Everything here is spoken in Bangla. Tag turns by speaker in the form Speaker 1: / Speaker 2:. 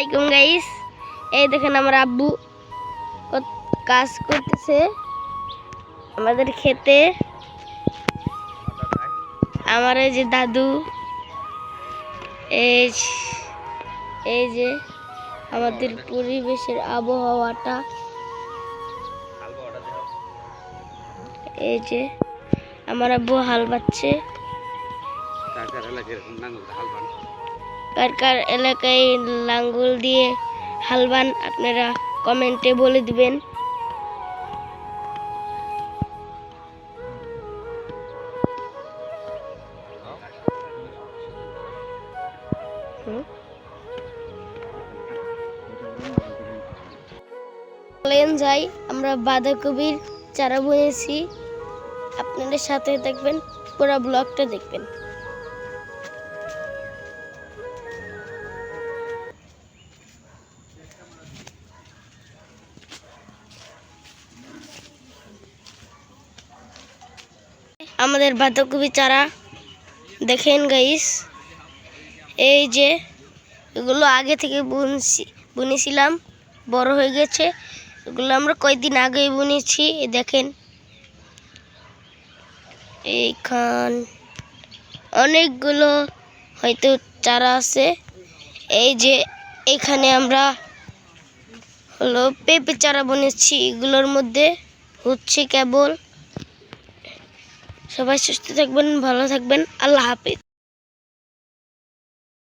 Speaker 1: আলাইকুম গাইস। এই দেখেন আমার আব্বু কাজ করতেছে আমাদের খেতে। আমার এই যে দাদু, এই যে আমাদের পরিবেশের আবহাওয়াটা, এই যে আমার আব্বু হাল বাচ্ছে। কার কার এলাকায় লাঙ্গল দিয়ে হাল বান আপনারা কমেন্টে বলে দিবেন। যাই, আমরা বাঁধাকপির চারা বুনেছি। আপনাদের সাথে দেখবেন, পুরো ব্লগটা দেখবেন। আমাদের বাঁধাকপি চারা দেখেন গাইস, এই যে এগুলো আগে থেকে বুনেছিলাম, বড় হয়ে গেছে। এগুলো আমরা কয়েকদিন আগেই বুনেছি। দেখেন এইখান অনেকগুলো হয়তো চারা আছে। এই যে এখানে আমরা হলো পেঁপে চারা বুনেছি, এগুলোর মধ্যে হচ্ছে কেবল। সবাই সুস্থ থাকবেন, ভালো থাকবেন, আল্লাহ হাফেজ।